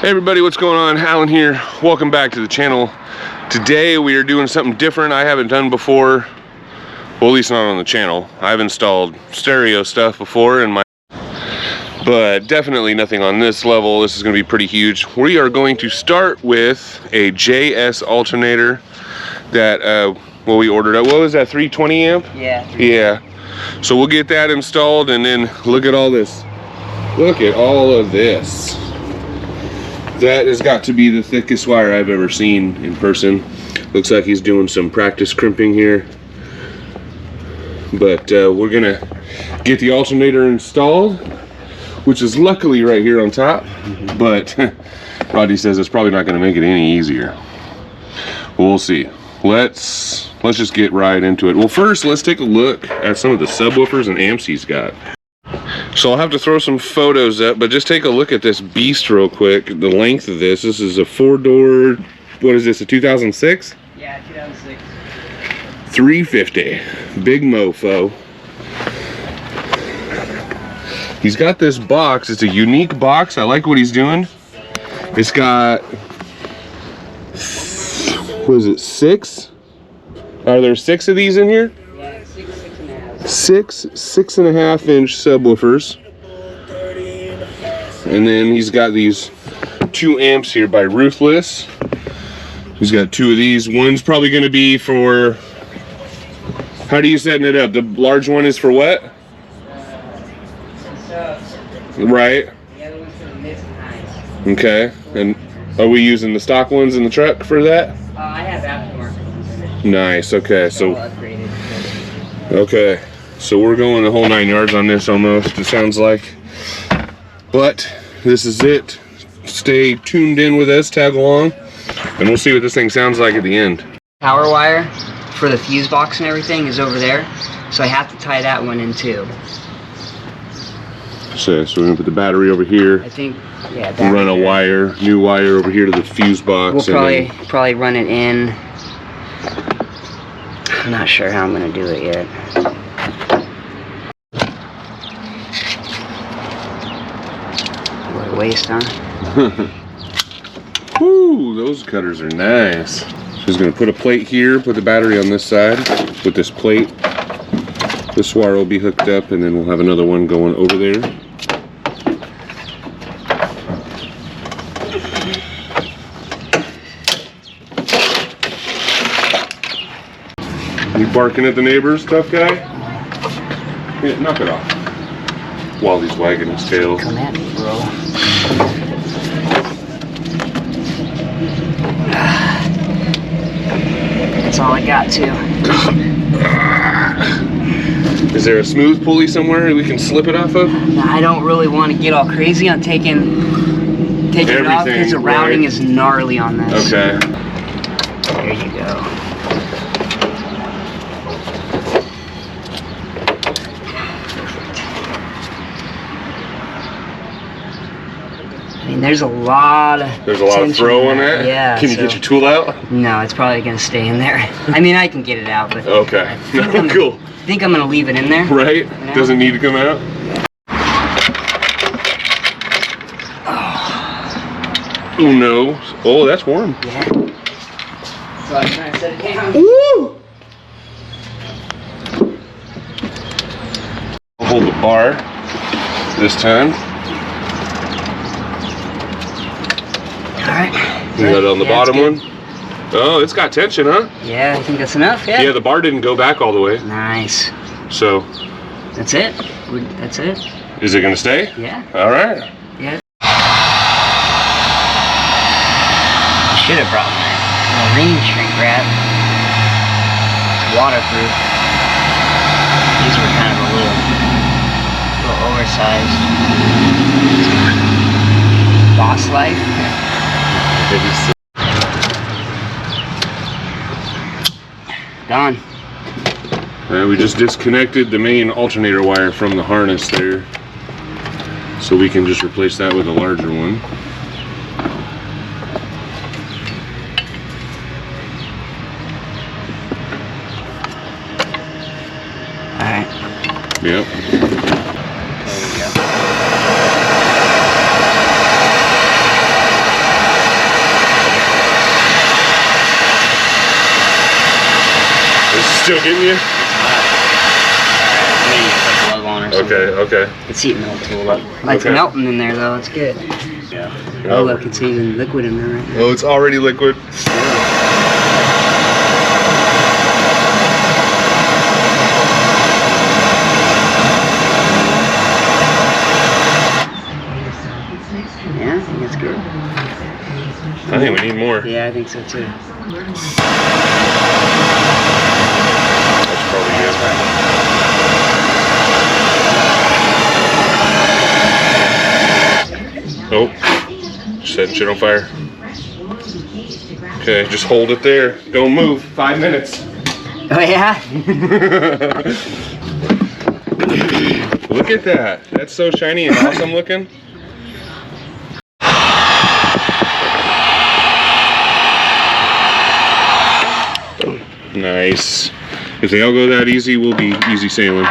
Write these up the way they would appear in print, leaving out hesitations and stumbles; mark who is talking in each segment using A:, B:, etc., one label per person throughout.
A: Hey everybody, what's going on? Alan here. Welcome back to the channel. Today we are doing something different I haven't done before. Well, at least not on the channel. I've installed stereo stuff before in my, but definitely nothing on this level. This is going to be pretty huge. We are going to start with a JS Alternator that well, we ordered. What was that, 320 amp?
B: Yeah.
A: Yeah. So we'll get that installed, and then look at all this. Look at all of this. That has got to be the thickest wire I've ever seen in person. Looks like he's doing some practice crimping here. But we're gonna get the alternator installed, which is luckily right here on top. But Rodney says it's probably not gonna make it any easier. We'll see. Let's just get right into it. Well, first let's take a look at some of the subwoofers and amps he's got. So I'll have to throw some photos up, but just take a look at this beast real quick. The length of this. This is a 4-door, what is this, a 2006?
B: Yeah, 2006.
A: 350. Big mofo. He's got this box. It's a unique box. I like what he's doing. It's got, what is it, 6? Are there 6 of these in here?
B: Yeah, 6.5.
A: 6.5 inch subwoofers, and then he's got these 2 amps here by Ruthless. He's got 2 of these. One's probably going to be for, how do you setting it up? The large one is for what? Right.
B: The other one's for the mids and highs.
A: Okay. And are we using the stock ones in the truck for that?
B: I have aftermarket ones in it.
A: Nice. Okay. So
B: upgraded.
A: okay. So we're going the whole 9 yards on this almost, it sounds like. But this is it. Stay tuned in with us, tag along, and we'll see what this thing sounds like at the end.
B: Power wire for the fuse box and everything is over there, so I have to tie that one in too.
A: So we're gonna put the battery over here.
B: I think, yeah.
A: We'll run a wire, new wire over here to the fuse box.
B: We'll probably run it in. I'm not sure how I'm gonna do it yet. What a waste, huh?
A: Woo, those cutters are nice. Just gonna put a plate here, put the battery on this side with this plate. This wire will be hooked up, and then we'll have another one going over there. You barking at the neighbors, tough guy? Yeah, knock it off. While he's wagging his tail.
B: Come at me, bro. That's all I got, too.
A: Is there a smooth pulley somewhere we can slip it off of?
B: I don't really want to get all crazy on taking it off because the routing is gnarly on this.
A: Okay.
B: There you go. I mean, there's a lot of
A: throw on that?
B: Yeah.
A: Can you get your tool out?
B: No, it's probably gonna stay in there. I mean, I can get it out, but
A: okay. Cool.
B: I think I'm gonna leave it in there.
A: Right? Doesn't need to come out? Oh no. Oh, that's warm.
B: Yeah. So I'm trying to set it down.
A: Woo! I'll hold the bar this time.
B: Alright.
A: You got it on the bottom one? Oh, it's got tension, huh?
B: Yeah, I think that's enough, yeah.
A: Yeah, the bar didn't go back all the way.
B: Nice.
A: So.
B: That's it? That's it?
A: Is it gonna stay?
B: Yeah.
A: Alright.
B: Yeah. I should have brought my ring shrink wrap. It's waterproof. These were kind of a little oversized. Boss life. Done.
A: We just disconnected the main alternator wire from the harness there, so we can just replace that with a larger one.
B: Alright.
A: Yep. There we go. Still getting you?
B: I need to put a glove on or something.
A: Okay.
B: It's heating the tool up. It's melting in there though, it's good. Yeah. Oh look, it's even liquid in there right now.
A: Oh, it's already liquid.
B: Yeah, I think it's good.
A: I think we need more.
B: Yeah, I think so too.
A: That's probably good. Oh, setting shit on fire. Okay, just hold it there. Don't move. 5 minutes.
B: Oh yeah?
A: Look at that. That's so shiny and awesome looking. Nice. If they all go that easy, we'll be easy sailing.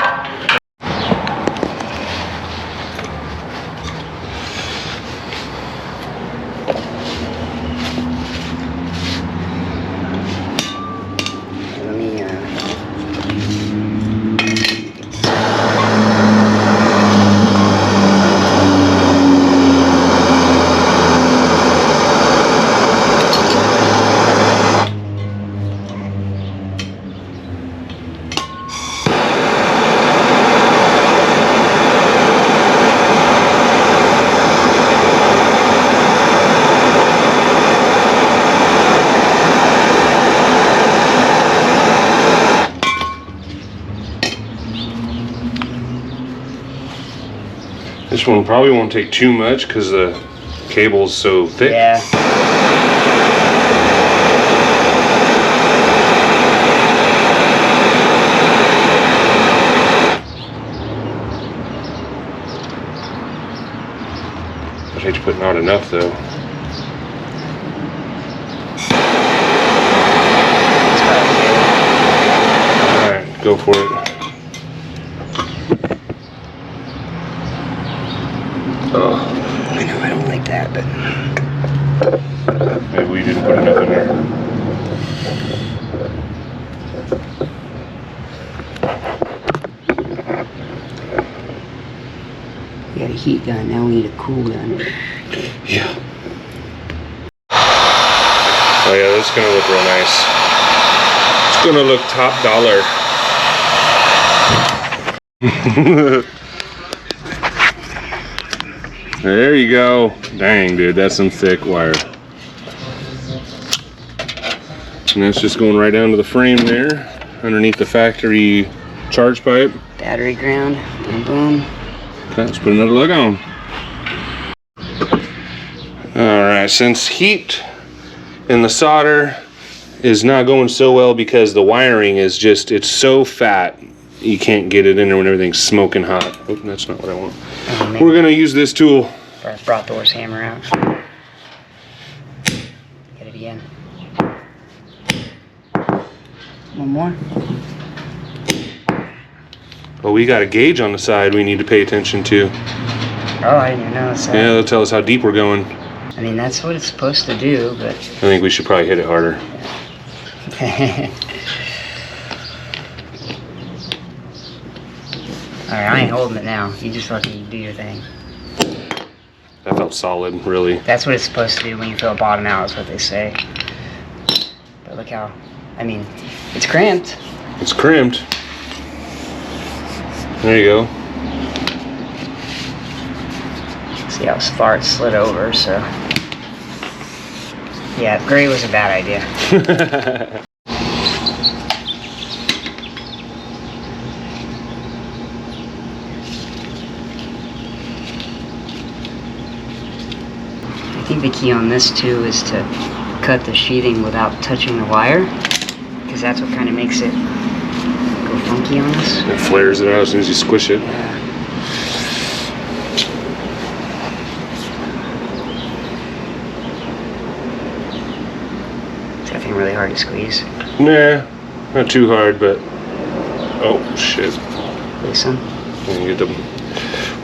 A: This one probably won't take too much because the cable's so thick.
B: Yeah.
A: I hate to put not enough though. Alright, go for it. Oh.
B: I know I don't like that, but
A: Maybe we didn't put enough in there.
B: we got a heat gun, now we need a cool gun.
A: Yeah. Oh yeah, this is gonna look real nice. It's gonna look top dollar. There you go. Dang, dude, that's some thick wire. And that's just going right down to the frame there, underneath the factory charge pipe.
B: Battery ground, boom boom.
A: Okay, let's put another lug on. Alright, since heat in the solder is not going so well because the wiring is just, it's so fat, you can't get it in there when everything's smoking hot. Oh, that's not what I want. We're gonna use this tool.
B: I brought Thor's hammer out. Get it again. One more.
A: Well, we got a gauge on the side we need to pay attention to.
B: Oh, I didn't even notice that.
A: Yeah, that'll tell us how deep we're going.
B: I mean, that's what it's supposed to do, but...
A: I think we should probably hit it harder.
B: Alright, I ain't holding it now. You just fucking do your thing.
A: That felt solid, really.
B: That's what it's supposed to do when you fill a bottom out, is what they say. But look how... I mean, it's crimped.
A: It's crimped. There you go.
B: See how far it slid over, so... Yeah, gray was a bad idea. I think the key on this too is to cut the sheathing without touching the wire, because that's what kind of makes it go funky on us.
A: It flares it out as soon as you squish it.
B: Is that thing really hard to squeeze?
A: Nah, not too hard, but... Oh, shit.
B: Listen.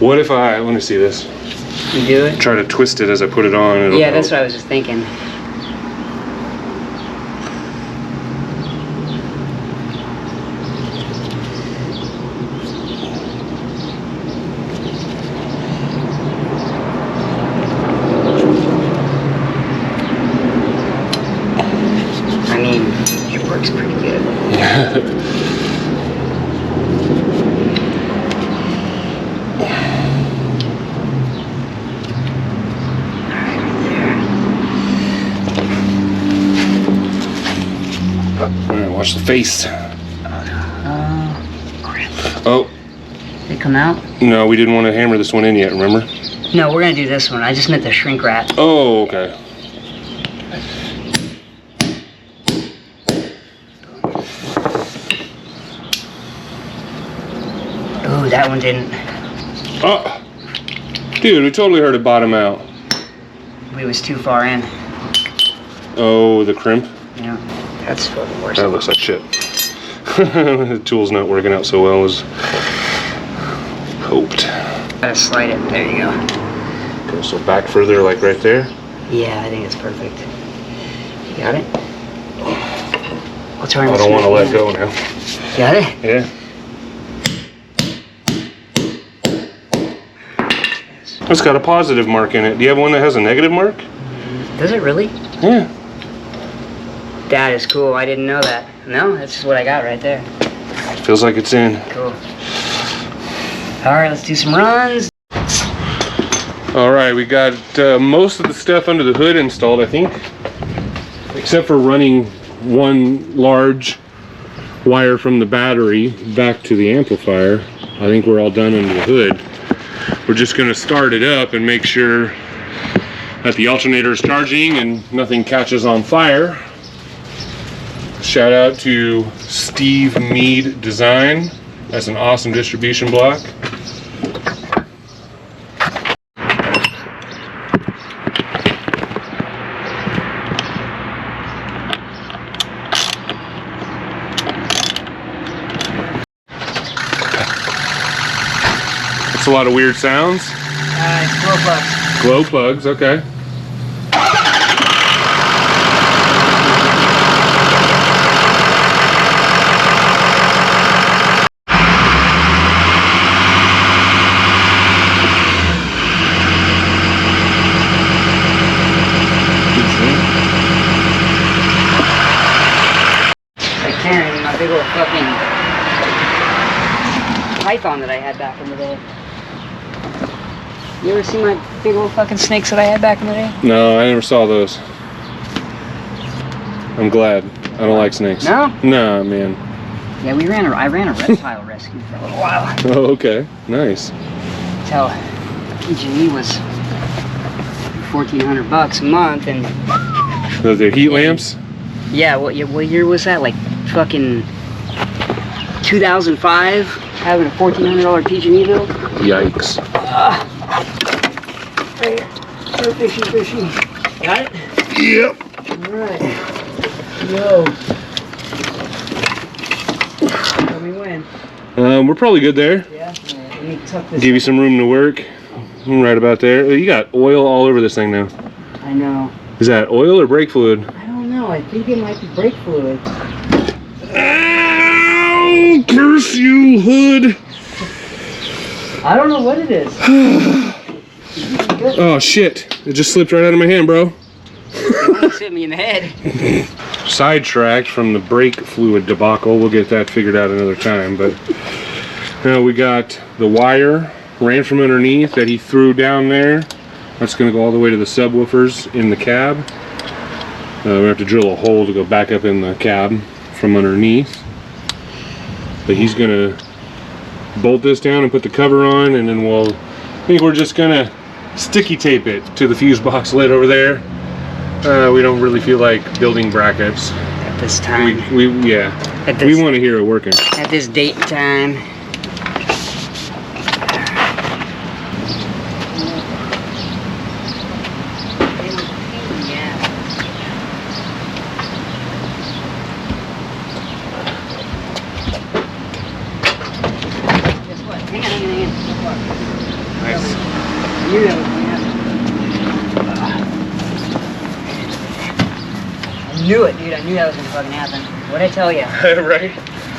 A: What if I... Let me see this.
B: You do it?
A: Try to twist it as I put it on.
B: Yeah, that's what I was just thinking. works pretty good.
A: Alright, watch the face.
B: Crap.
A: Oh.
B: Did it come out?
A: No, we didn't want to hammer this one in yet, remember?
B: No, we're gonna do this one. I just meant the shrink wrap.
A: Oh, okay.
B: Ooh, that one didn't.
A: Oh, dude, we totally heard it bottom out.
B: We was too far in.
A: Oh, the crimp.
B: Yeah, that's fucking worse.
A: That looks like shit. The tool's not working out so well as hoped.
B: Gotta slide it. There you go.
A: Okay, so back further, like right there.
B: Yeah, I think it's perfect. You got it? I'll turn
A: I don't want to let go now.
B: Got it?
A: Yeah. It's got a positive mark in it. Do you have one that has a negative mark?
B: Does it really?
A: Yeah.
B: That is cool. I didn't know that. No, that's just what I got right there.
A: Feels like it's in.
B: Cool. All right, let's do some runs.
A: All right, we got most of the stuff under the hood installed, I think, except for running one large wire from the battery back to the amplifier. I think we're all done under the hood. We're just going to start it up and make sure that the alternator is charging and nothing catches on fire. Shout out to Steve Mead Design. That's an awesome distribution block. That's a lot of weird sounds.
B: It's glow plugs.
A: Glow plugs, okay.
B: Like carrying my big old fucking python that I had back in the day. You ever see my big old fucking snakes that I had back in the day?
A: No, I never saw those. I'm glad. I don't like snakes.
B: No?
A: Nah, man.
B: Yeah, I ran a reptile rescue for a little while.
A: Oh, okay. Nice.
B: Till PG&E was $1,400 a month, and
A: Those are heat lamps?
B: yeah, what year was that? Like fucking 2005, having a $1,400 PG&E bill.
A: Yikes.
B: Right here. So fishy. Got it?
A: Yep.
B: All right. Yo. Tell me when.
A: We're probably good there.
B: Yeah. Let me tuck this.
A: Give you some room to work. Right about there. You got oil all over this thing now.
B: I know.
A: Is that oil or brake fluid?
B: I don't know. I think it might be brake fluid.
A: Ow! Curse you, hood!
B: I don't know what it is.
A: Oh shit! It just slipped right out of my hand, bro.
B: It almost hit me in the head.
A: Sidetracked from the brake fluid debacle. We'll get that figured out another time. But now we got the wire ran from underneath that he threw down there. That's going to go all the way to the subwoofers in the cab. We have to drill a hole to go back up in the cab from underneath. But he's going to bolt this down and put the cover on, and then I think we're just going to sticky tape it to the fuse box lid over there. We don't really feel like building brackets.
B: At this time.
A: We want to hear it working.
B: At this date and time.
A: Nice.
B: I knew that was gonna happen. I knew it, dude. I knew that was gonna fucking happen. What'd I tell you?
A: Right?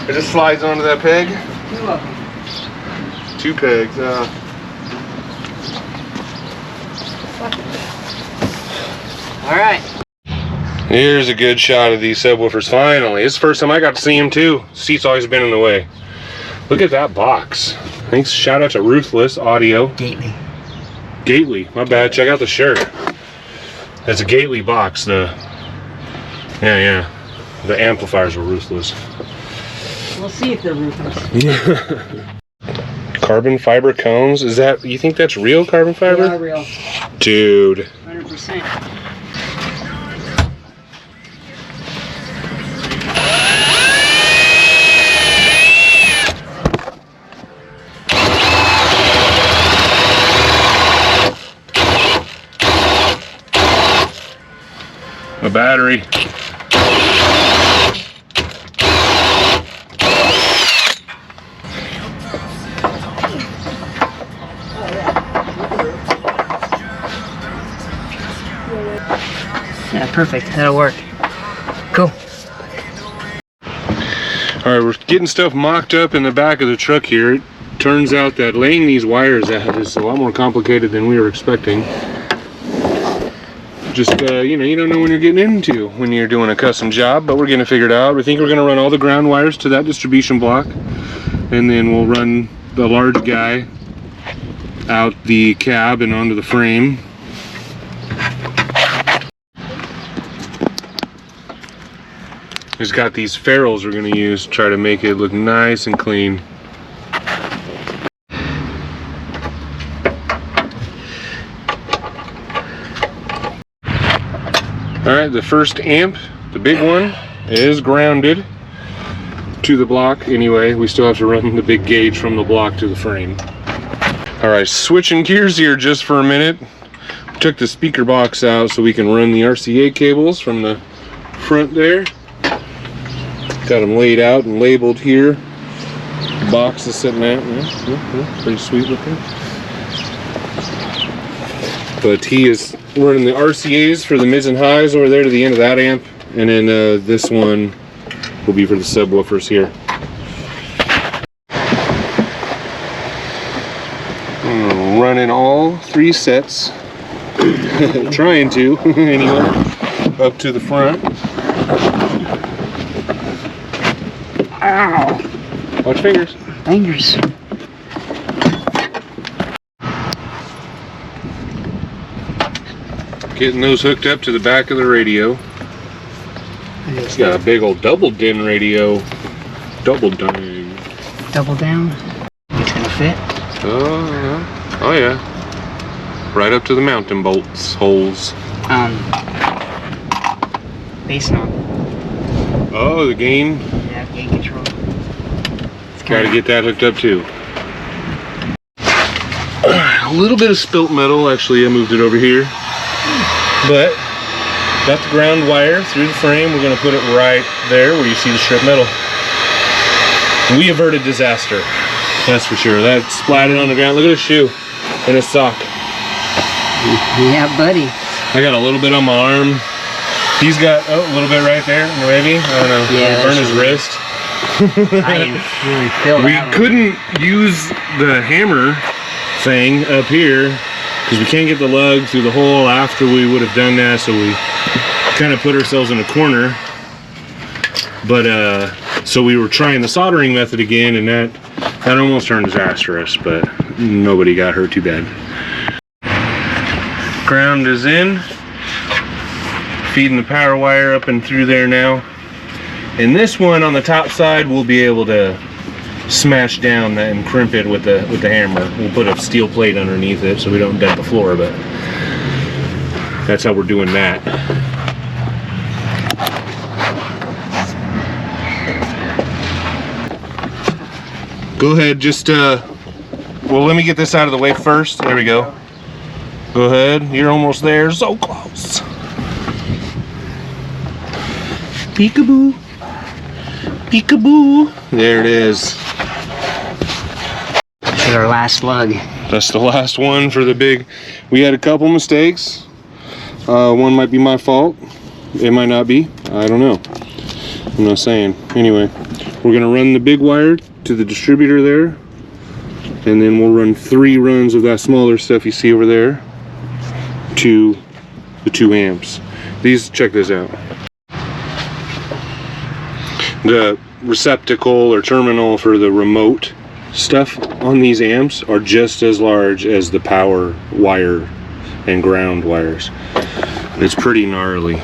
A: It just slides onto that peg.
B: 2 of them.
A: 2 pegs.
B: All right.
A: Here's a good shot of these subwoofers finally. It's the first time I got to see them too. Seat's always been in the way. Look at that box. Thanks, shout out to Ruthless Audio.
B: Gately.
A: Gately, my bad. Check out the shirt. That's a Gately box. The amplifiers are Ruthless.
B: We'll see if they're Ruthless.
A: Carbon fiber cones. Is that, you think that's real carbon fiber?
B: They are real.
A: Dude.
B: 100%.
A: A battery.
B: Yeah, perfect. That'll work. Cool.
A: Alright, we're getting stuff mocked up in the back of the truck here. It turns out that laying these wires out is a lot more complicated than we were expecting. Just, you know, you don't know when you're getting into when you're doing a custom job, but we're getting it figured out. We think we're going to run all the ground wires to that distribution block, and then we'll run the large guy out the cab and onto the frame. It's got these ferrules we're going to use to try to make it look nice and clean. Alright, the first amp, the big one, is grounded to the block. Anyway, we still have to run the big gauge from the block to the frame. Alright, switching gears here just for a minute. Took the speaker box out so we can run the RCA cables from the front there. Got them laid out and labeled here. The box is sitting at, pretty sweet looking. But he is running the RCAs for the mids and highs over there to the end of that amp, and then this one will be for the subwoofers here. Running all three sets, trying to anyway, up to the front.
B: Ow!
A: Watch fingers.
B: Fingers.
A: Getting those hooked up to the back of the radio. It's got a big old double din radio. Double dang.
B: Double down. It's gonna fit.
A: Oh yeah. Right up to the mountain bolts holes.
B: Bass knob.
A: Oh, the gain.
B: Yeah, gain control.
A: Got to get that hooked up too. A little bit of spilt metal. Actually, I moved it over here. But got the ground wire through the frame. We're going to put it right there where you see the strip metal. We averted disaster. That's for sure. That splatted on the ground. Look at his shoe and his sock.
B: Yeah, buddy.
A: I got a little bit on my arm. He's got a little bit right there, maybe. I don't know.
B: Yeah,
A: burn his wrist.
B: I didn't really feel that.
A: We couldn't use the hammer thing up here because we can't get the lug through the hole after we would have done that, so we kind of put ourselves in a corner. But so we were trying the soldering method again, and that almost turned disastrous, but nobody got hurt too bad. Ground is in, feeding the power wire up and through there now. And this one on the top side we'll be able to smash down that and crimp it with the hammer. We'll put a steel plate underneath it so we don't dent the floor, but that's how we're doing that. Go ahead, just well, let me get this out of the way first. There we go. Go ahead, you're almost there, so close. Peekaboo. Peekaboo. There it is.
B: This is our last lug.
A: That's the last one for the big. We had a couple mistakes. One might be my fault. It might not be. I don't know. I'm not saying. Anyway, we're gonna run the big wire to the distributor there, and then we'll run 3 runs of that smaller stuff you see over there to the 2 amps. These, check this out. The receptacle or terminal for the remote stuff on these amps are just as large as the power wire and ground wires. It's pretty gnarly.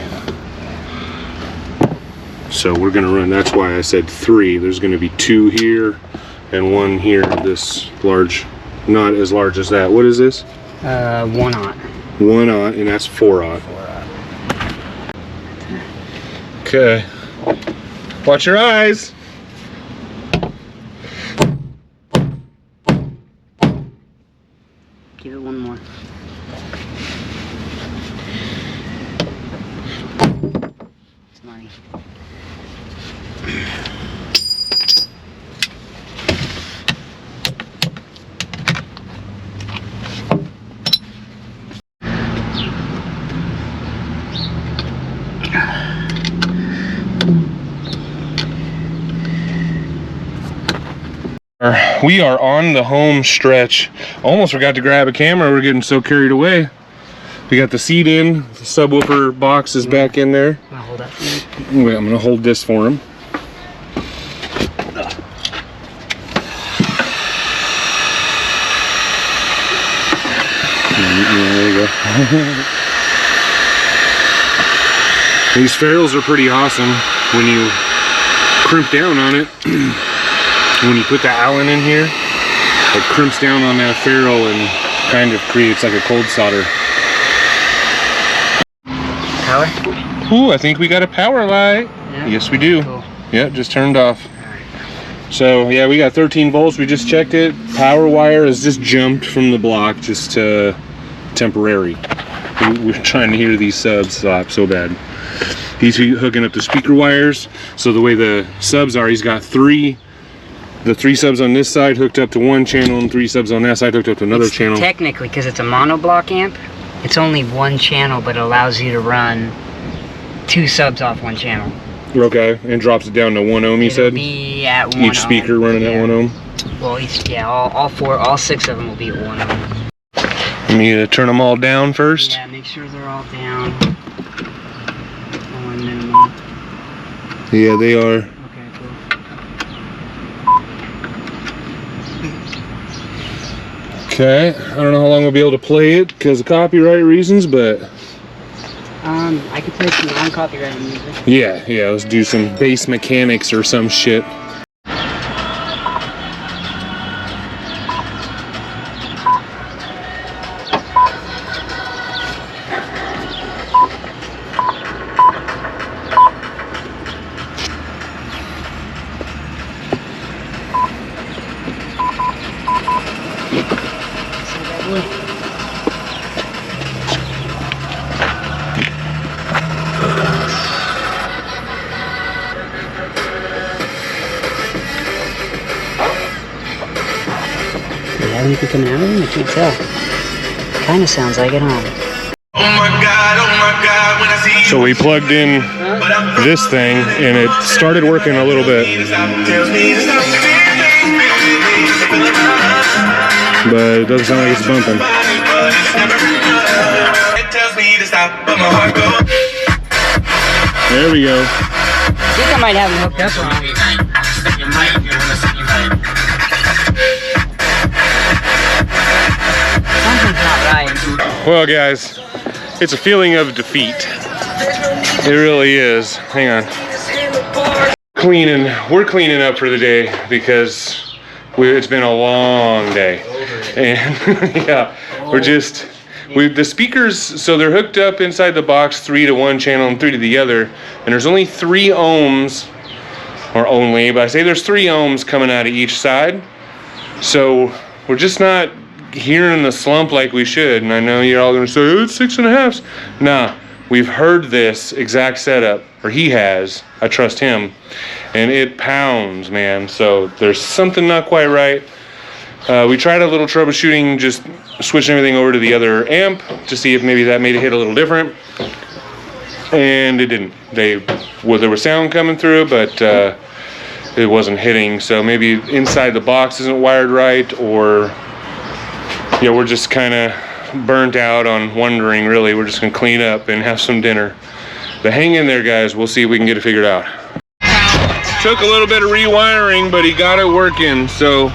A: So we're gonna run, that's why I said 3. There's gonna be 2 here and 1 here, this large, not as large as that. What is this?
B: 1 aught.
A: 1 aught, and that's 4 aught.
B: 4 aught.
A: Okay. Watch your eyes.
B: Give it 1 more. It's money.
A: We are on the home stretch. Almost forgot to grab a camera. We're getting so carried away. We got the seat in. The subwoofer box is back in there.
B: Wanna hold that for me?
A: Wait, I'm gonna hold this for him. There you go. These ferrules are pretty awesome when you crimp down on it. When you put the Allen in here, it crimps down on that ferrule and kind of creates like a cold solder.
B: Power?
A: Ooh, I think we got a power light.
B: Yeah.
A: Yes, we do.
B: Cool.
A: Yeah, just turned off. So yeah, we got 13 volts. We just checked it. Power wire has just jumped from the block, just temporary. We're trying to hear these subs slap so bad. He's hooking up the speaker wires. So the way the subs are, he's got the 3 subs on this side hooked up to 1 channel and 3 subs on that side hooked up to another channel.
B: Technically, because it's a monoblock amp, it's only 1 channel, but it allows you to run 2 subs off 1 channel.
A: Okay, and drops it down to 1 ohm, you said?
B: Be at 1
A: Each speaker
B: ohm.
A: running at 1 ohm?
B: Well, all 6 of them will be at 1 ohm.
A: You need to turn them all down first?
B: Yeah, make sure they're all down. On minimum.
A: Yeah, they are.
B: Okay, cool.
A: Okay, I don't know how long we'll be able to play it because of copyright reasons, but
B: I could play some non-copyrighted music.
A: yeah, let's do some bass mechanics or some shit.
B: Anything coming out of him? I can't tell. Kind of sounds like it, huh?
A: So we plugged in this thing and it started working a little bit. But it doesn't sound like it's bumping. There we go.
B: I think I might have him hooked up wrong. Something's not right.
A: Well, guys, it's a feeling of defeat. It really is. Hang on. We're cleaning up for the day because it's been a long day. And yeah, the speakers, so they're hooked up inside the box, 3 to 1 channel and 3 to the other. And there's only 3 ohms, or only, but I say there's 3 ohms coming out of each side. So we're just not hearing the slump like we should. And I know you're all gonna say, oh, it's 6.5. Nah, we've heard this exact setup, or he has, I trust him, and it pounds, man. So there's something not quite right. We tried a little troubleshooting, just switching everything over to the other amp to see if maybe that made it hit a little different. And it didn't. There was sound coming through, but it wasn't hitting. So maybe inside the box isn't wired right, or yeah, we're just kind of burnt out on wondering, really. We're just gonna clean up and have some dinner. But hang in there, guys. We'll see if we can get it figured out. Took a little bit of rewiring, but he got it working. So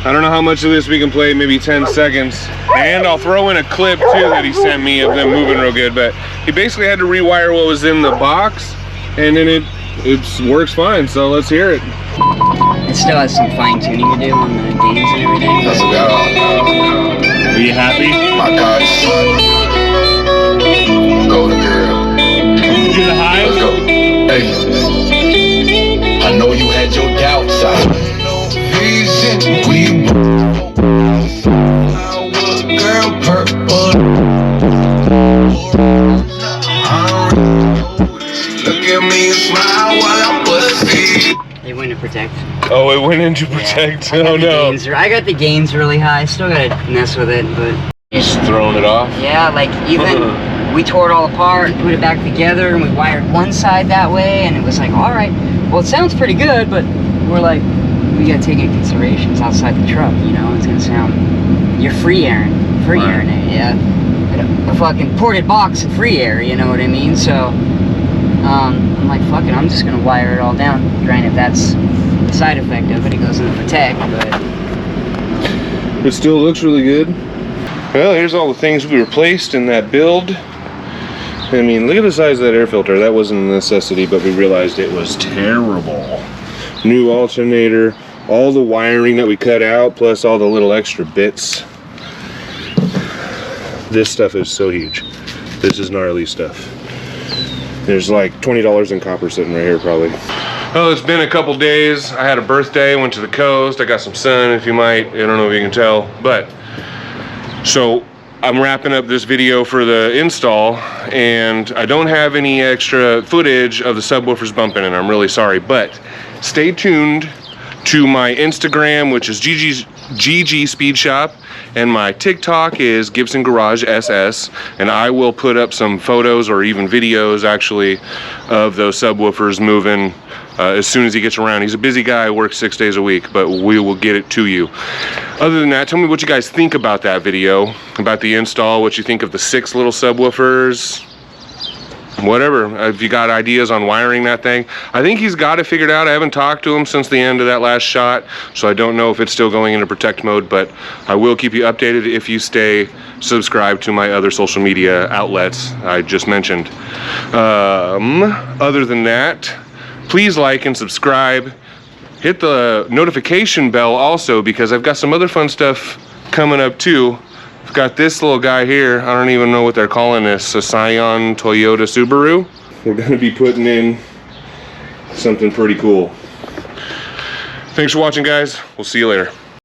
A: I don't know how much of this we can play, maybe 10 seconds. And I'll throw in a clip too that he sent me of them moving real good. But he basically had to rewire what was in the box, and then it works fine. So let's hear it.
B: It still has some fine tuning to do on the gains and everything.
C: Let's go.
A: Are you happy?
C: My gosh. Go to girl.
A: Do the highs?
C: Let's go. Hey. I know you had your doubts. Reason we girl purple. Look at me and smile while I'm pussy.
B: They went to protect.
A: Oh, it went into protect.
B: Yeah,
A: Oh no.
B: I got the gains really high. Still gotta mess with it, but
A: Just throwing it off?
B: yeah, like even we tore it all apart and put it back together, and we wired one side that way, and it was like, all right, well, it sounds pretty good, but we're like, we gotta take into consideration it's outside the truck, you know. It's gonna sound, you're free airing it, yeah. A fucking ported box in free air, you know what I mean? So I'm like, fuck it, I'm just gonna wire it all down. Granted, that's the side effect of it. It goes into protect, but
A: it still looks really good. Well, here's all the things we replaced in that build. I mean, look at the size of that air filter. That wasn't a necessity, but we realized it was terrible. New alternator, all the wiring that we cut out, plus all the little extra bits. This stuff is so huge. This is gnarly stuff. There's like $20 in copper sitting right here, probably. Well, it's been a couple days. I had a birthday, went to the coast. I got some sun, if you might. I don't know if you can tell, but so I'm wrapping up this video for the install, and I don't have any extra footage of the subwoofers bumping, and I'm really sorry, but stay tuned to my Instagram, which is GG Speed Shop, and my TikTok is Gibson Garage SS, and I will put up some photos or even videos actually of those subwoofers moving as soon as he gets around. He's a busy guy, works 6 days a week, but we will get it to you. Other than that, tell me what you guys think about that video, about the install, what you think of the 6 little subwoofers, whatever. If you got ideas on wiring that thing. I think he's got it figured out. I haven't talked to him since the end of that last shot, so I don't know if it's still going into protect mode, but I will keep you updated if you stay subscribed to my other social media outlets I just mentioned. Other than that, please like and subscribe. Hit the notification bell also, because I've got some other fun stuff coming up too. I've got this little guy here. I don't even know what they're calling this. A Scion Toyota Subaru. We're gonna be putting in something pretty cool. Thanks for watching, guys. We'll see you later.